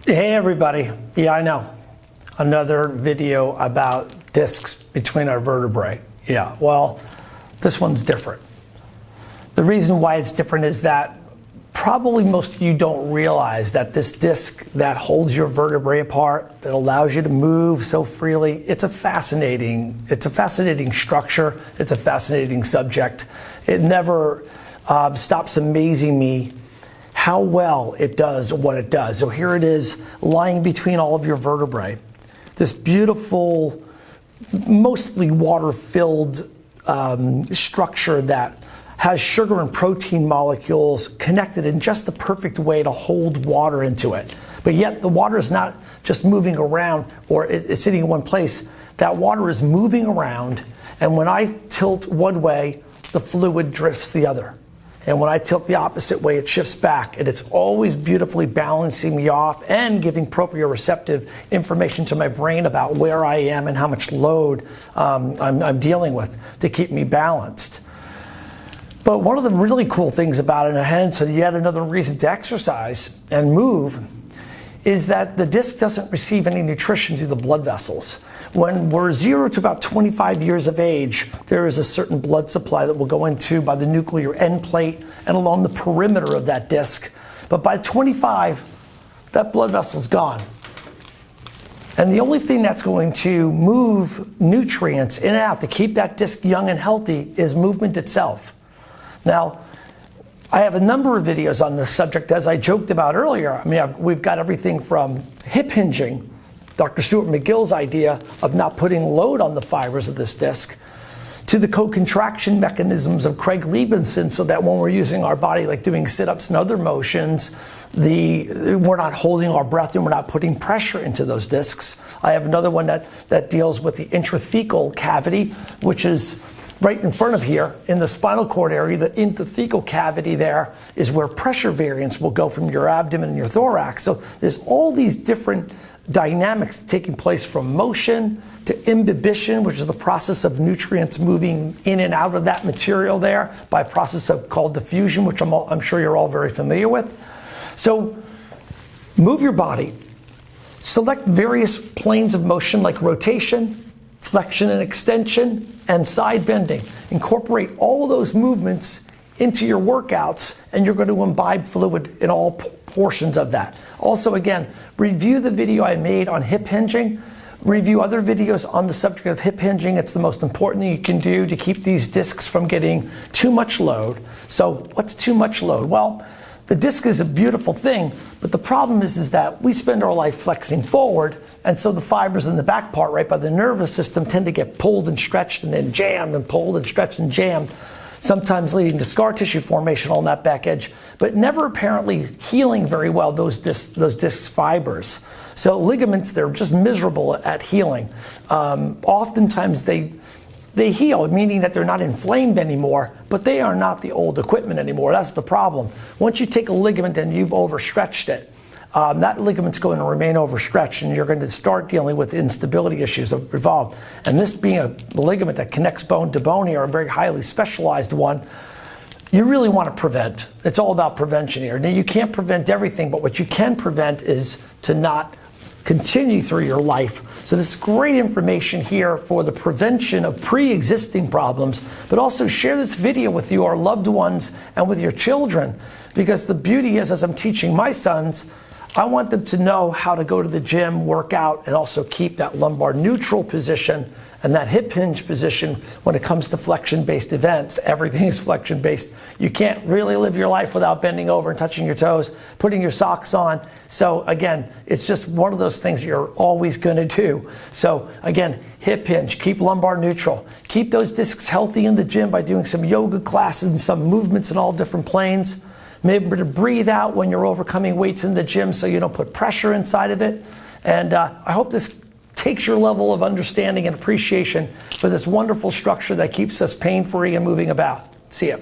Hey everybody, yeah, I know. Another video about discs between our vertebrae. Yeah, well, this one's different. The reason why it's different is that probably most of you don't realize that this disc that holds your vertebrae apart, that allows you to move so freely, it's a fascinating structure, it's a fascinating subject. It never stops amazing me how well it does what it does. So here it is lying between all of your vertebrae. This beautiful, mostly water-filled structure that has sugar and protein molecules connected in just the perfect way to hold water into it. But yet the water is not just moving around or it's sitting in one place. That water is moving around, and when I tilt one way, the fluid drifts the other. And when I tilt the opposite way, it shifts back, and it's always beautifully balancing me off and giving proprioceptive information to my brain about where I am and how much load I'm dealing with to keep me balanced. But one of the really cool things about it, and hence yet another reason to exercise and move, is that the disc doesn't receive any nutrition through the blood vessels. When we're 0 to about 25 years of age, there is a certain blood supply that will go into by the nuclear end plate and along the perimeter of that disc. But by 25, that blood vessel's gone. And the only thing that's going to move nutrients in and out to keep that disc young and healthy is movement itself. Now, I have a number of videos on this subject, as I joked about earlier. I mean, we've got everything from hip hinging, Dr. Stuart McGill's idea of not putting load on the fibers of this disc, to the co-contraction mechanisms of Craig Liebenson, so that when we're using our body, like doing sit-ups and other motions, we're not holding our breath and we're not putting pressure into those discs. I have another one that deals with the intrathecal cavity, which is right in front of here in the spinal cord area. The intrathecal cavity there is where pressure variance will go from your abdomen and your thorax. So there's all these different dynamics taking place, from motion to imbibition, which is the process of nutrients moving in and out of that material there by a process called diffusion, which I'm sure you're all very familiar with. So move your body. Select various planes of motion like rotation, flexion and extension, and side bending. Incorporate all of those movements into your workouts, and you're going to imbibe fluid in all portions of that. Also, again, review the video I made on hip hinging. Review other videos on the subject of hip hinging. It's the most important thing you can do to keep these discs from getting too much load. So what's too much load? Well, the disc is a beautiful thing, but the problem is that we spend our life flexing forward, and so the fibers in the back part, right by the nervous system, tend to get pulled and stretched and then jammed and pulled and stretched and jammed, sometimes leading to scar tissue formation on that back edge, but never apparently healing very well those disc fibers. So ligaments, they're just miserable at healing. Oftentimes they heal, meaning that they're not inflamed anymore, but they are not the old equipment anymore. That's the problem. Once you take a ligament and you've overstretched it, that ligament's going to remain overstretched, and you're going to start dealing with instability issues that evolve. And this being a ligament that connects bone to bone here, a very highly specialized one, you really want to prevent. It's all about prevention here. Now, you can't prevent everything, but what you can prevent is to not continue through your life. So this is great information here for the prevention of pre-existing problems, but also share this video with your loved ones and with your children, because the beauty is, as I'm teaching my sons, I want them to know how to go to the gym, work out, and also keep that lumbar neutral position and that hip hinge position when it comes to flexion-based events. Everything is flexion-based. You can't really live your life without bending over and touching your toes, putting your socks on. So again, it's just one of those things you're always gonna do. So again, hip hinge, keep lumbar neutral. Keep those discs healthy in the gym by doing some yoga classes and some movements in all different planes. Maybe to breathe out when you're overcoming weights in the gym so you don't put pressure inside of it. And I hope this takes your level of understanding and appreciation for this wonderful structure that keeps us pain-free and moving about. See ya.